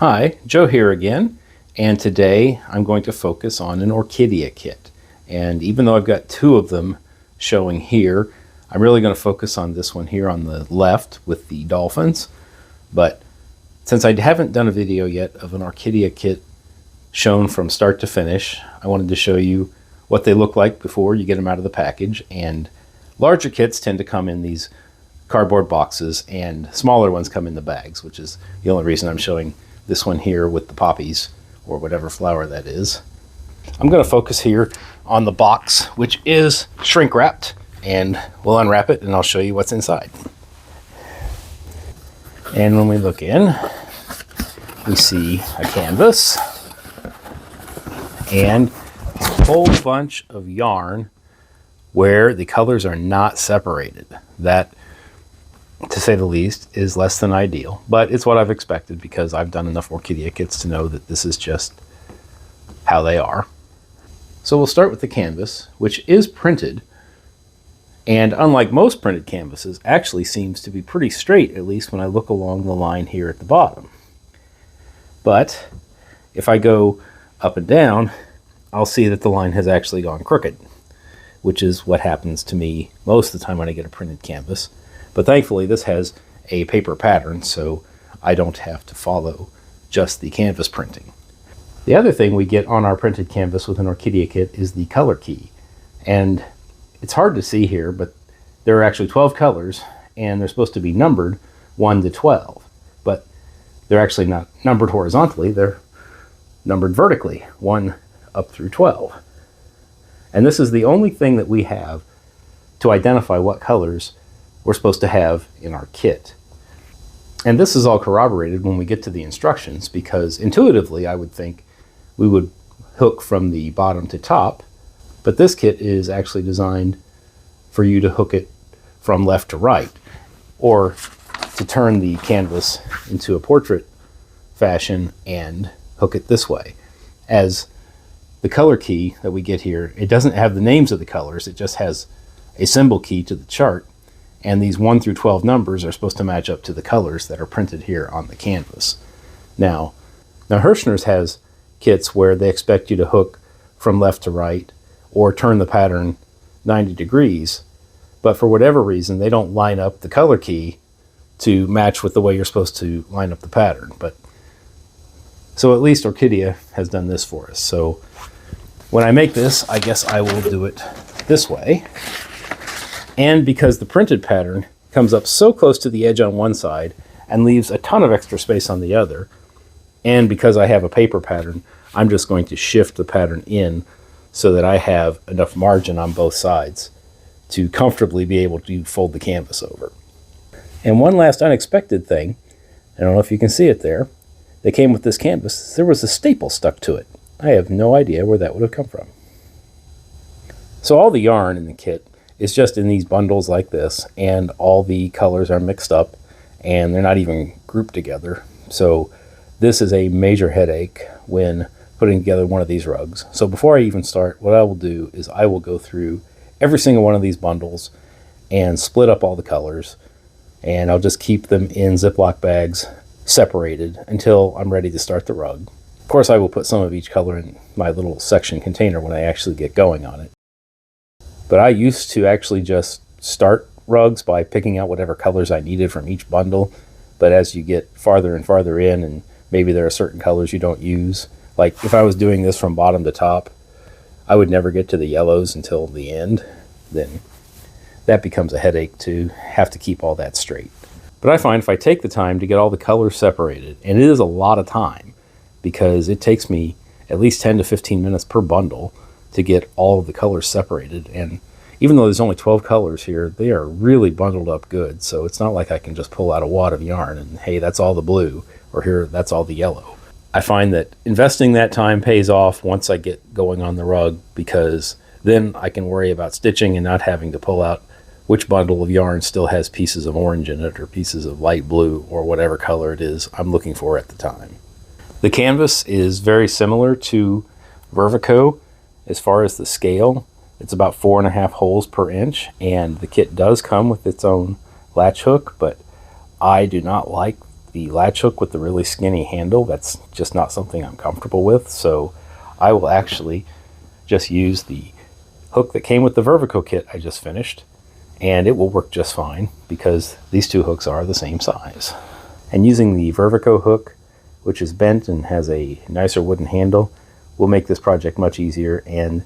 Hi, Joe here again, and today I'm going to focus on an Orchidea kit. And even though I've got two of them showing here, I'm really going to focus on this one here on the left with the Dolphins. But since I haven't done a video yet of an Orchidea kit shown from start to finish, I wanted to show you what they look like before you get them out of the package. And larger kits tend to come in these cardboard boxes, and smaller ones come in the bags, which is the only reason I'm showing this one here with the poppies, or whatever flower that is. I'm going to focus here on the box, which is shrink wrapped, and we'll unwrap it and I'll show you what's inside. And when we look in, we see a canvas and a whole bunch of yarn where the colors are not separated. That, to say the least, is less than ideal, but it's what I've expected because I've done enough Orchidea kits to know that this is just how they are. So we'll start with the canvas, which is printed, and unlike most printed canvases, actually seems to be pretty straight, at least when I look along the line here at the bottom. But if I go up and down, I'll see that the line has actually gone crooked, which is what happens to me most of the time when I get a printed canvas. But thankfully this has a paper pattern, so I don't have to follow just the canvas printing. The other thing we get on our printed canvas with an Orchidea kit is the color key. And it's hard to see here, but there are actually 12 colors, and they're supposed to be numbered 1 to 12. But they're actually not numbered horizontally, they're numbered vertically, 1 up through 12. And this is the only thing that we have to identify what colors we're supposed to have in our kit. And this is all corroborated when we get to the instructions, because intuitively I would think we would hook from the bottom to top, but this kit is actually designed for you to hook it from left to right, or to turn the canvas into a portrait fashion and hook it this way. As the color key that we get here, it doesn't have the names of the colors, it just has a symbol key to the chart. And these 1 through 12 numbers are supposed to match up to the colors that are printed here on the canvas. Now Hirschner's has kits where they expect you to hook from left to right or turn the pattern 90 degrees, but for whatever reason they don't line up the color key to match with the way you're supposed to line up the pattern. But so at least Orchidea has done this for us. So when I make this, I guess I will do it this way. And because the printed pattern comes up so close to the edge on one side and leaves a ton of extra space on the other, and because I have a paper pattern, I'm just going to shift the pattern in so that I have enough margin on both sides to comfortably be able to fold the canvas over. And one last unexpected thing, I don't know if you can see it there, that came with this canvas, there was a staple stuck to it. I have no idea where that would have come from. So all the yarn in the kit is just in these bundles like this, and all the colors are mixed up and they're not even grouped together. So this is a major headache when putting together one of these rugs. So before I even start, what I will do is I will go through every single one of these bundles and split up all the colors, and I'll just keep them in Ziploc bags separated until I'm ready to start the rug. Of course, I will put some of each color in my little section container when I actually get going on it. But I used to actually just start rugs by picking out whatever colors I needed from each bundle. But as you get farther and farther in, and maybe there are certain colors you don't use, like if I was doing this from bottom to top, I would never get to the yellows until the end. Then that becomes a headache to have to keep all that straight. But I find if I take the time to get all the colors separated, and it is a lot of time because it takes me at least 10 to 15 minutes per bundle to get all of the colors separated. And even though there's only 12 colors here, they are really bundled up good. So it's not like I can just pull out a wad of yarn and, hey, that's all the blue, or here, that's all the yellow. I find that investing that time pays off once I get going on the rug, because then I can worry about stitching and not having to pull out which bundle of yarn still has pieces of orange in it or pieces of light blue or whatever color it is I'm looking for at the time. The canvas is very similar to Vervico. As far as the scale, it's about 4.5 holes per inch, and the kit does come with its own latch hook, but I do not like the latch hook with the really skinny handle. That's just not something I'm comfortable with, so I will actually just use the hook that came with the Vervico kit I just finished, and it will work just fine because these two hooks are the same size. And using the Vervico hook, which is bent and has a nicer wooden handle, will make this project much easier, and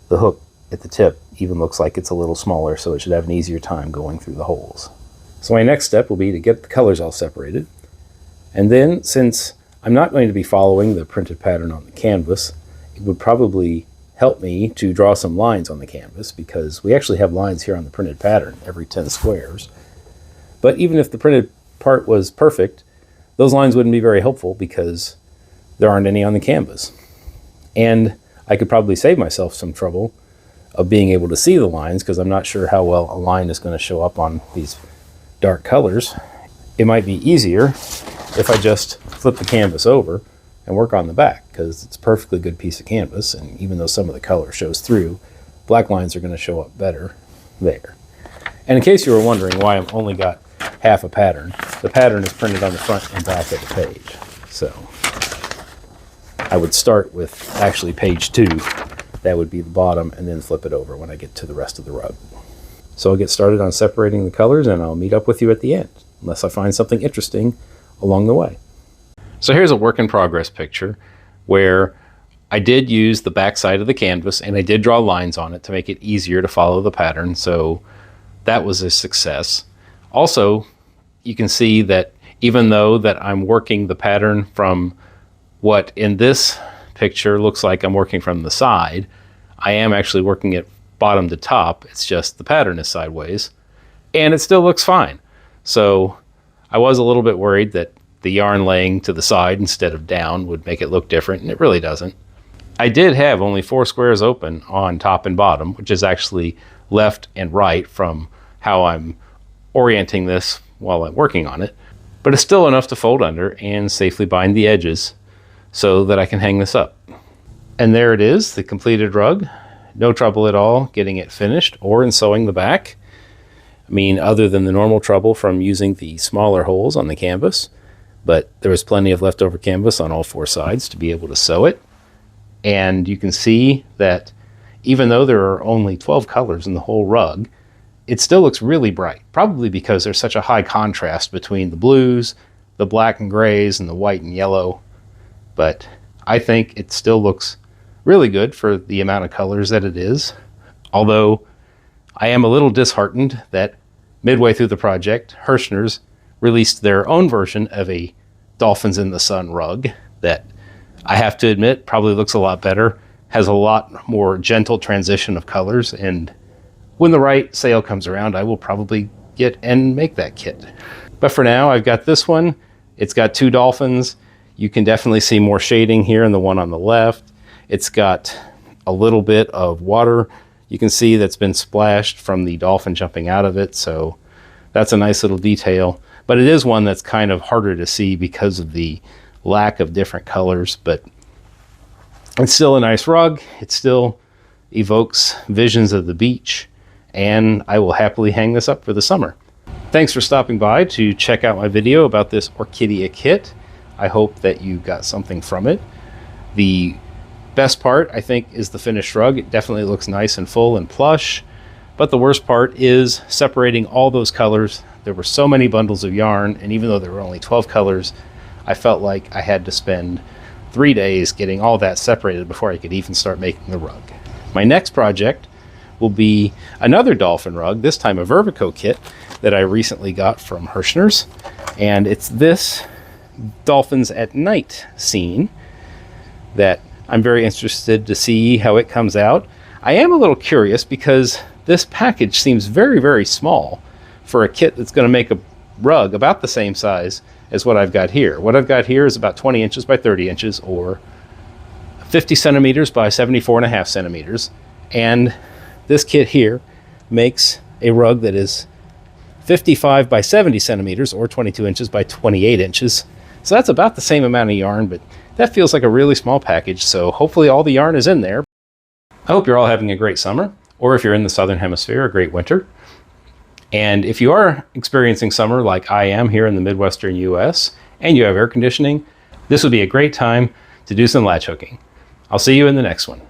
the hook at the tip even looks like it's a little smaller, so it should have an easier time going through the holes. So my next step will be to get the colors all separated, and then, since I'm not going to be following the printed pattern on the canvas, it would probably help me to draw some lines on the canvas, because we actually have lines here on the printed pattern every 10 squares. But even if the printed part was perfect, those lines wouldn't be very helpful because there aren't any on the canvas. And I could probably save myself some trouble of being able to see the lines, because I'm not sure how well a line is going to show up on these dark colors. It might be easier if I just flip the canvas over and work on the back, because it's a perfectly good piece of canvas, and even though some of the color shows through, black lines are going to show up better there. And in case you were wondering why I've only got half a pattern, the pattern is printed on the front and back of the page. So I would start with actually page 2, that would be the bottom, and then flip it over when I get to the rest of the rug. So I'll get started on separating the colors, and I'll meet up with you at the end, unless I find something interesting along the way. So here's a work in progress picture where I did use the back side of the canvas, and I did draw lines on it to make it easier to follow the pattern, so that was a success. Also, you can see that even though that I'm working the pattern from what in this picture looks like I'm working from the side, I am actually working it bottom to top. It's just the pattern is sideways, and it still looks fine. So I was a little bit worried that the yarn laying to the side instead of down would make it look different, and it really doesn't. I did have only 4 squares open on top and bottom, which is actually left and right from how I'm orienting this while I'm working on it, but it's still enough to fold under and safely bind the edges so that I can hang this up. And there it is, the completed rug. No trouble at all getting it finished or in sewing the back. I mean, other than the normal trouble from using the smaller holes on the canvas, but there was plenty of leftover canvas on all 4 sides to be able to sew it. And you can see that even though there are only 12 colors in the whole rug, it still looks really bright, probably because there's such a high contrast between the blues, the black and grays, and the white and yellow. But I think it still looks really good for the amount of colors that it is. Although I am a little disheartened that midway through the project, Hirschner's released their own version of a Dolphins in the Sun rug that I have to admit probably looks a lot better, has a lot more gentle transition of colors, and when the right sale comes around, I will probably get and make that kit. But for now, I've got this one. It's got 2 dolphins. You can definitely see more shading here in the one on the left. It's got a little bit of water. You can see that's been splashed from the dolphin jumping out of it, so that's a nice little detail. But it is one that's kind of harder to see because of the lack of different colors, but it's still a nice rug. It still evokes visions of the beach, and I will happily hang this up for the summer. Thanks for stopping by to check out my video about this Orchidea kit. I hope that you got something from it. The best part, I think, is the finished rug. It definitely looks nice and full and plush, but the worst part is separating all those colors. There were so many bundles of yarn, and even though there were only 12 colors, I felt like I had to spend 3 days getting all that separated before I could even start making the rug. My next project will be another dolphin rug, this time a Vervico kit that I recently got from Hirschner's, and it's this Dolphins at Night scene that I'm very interested to see how it comes out. I am a little curious because this package seems very, very small for a kit that's going to make a rug about the same size as what I've got here. What I've got here is about 20 inches by 30 inches, or 50 centimeters by 74.5 centimeters. And this kit here makes a rug that is 55 by 70 centimeters, or 22 inches by 28 inches. So that's about the same amount of yarn, but that feels like a really small package, so hopefully all the yarn is in there. I hope you're all having a great summer, or if you're in the Southern Hemisphere, a great winter. And if you are experiencing summer like I am here in the Midwestern US, and you have air conditioning, this would be a great time to do some latch hooking. I'll see you in the next one.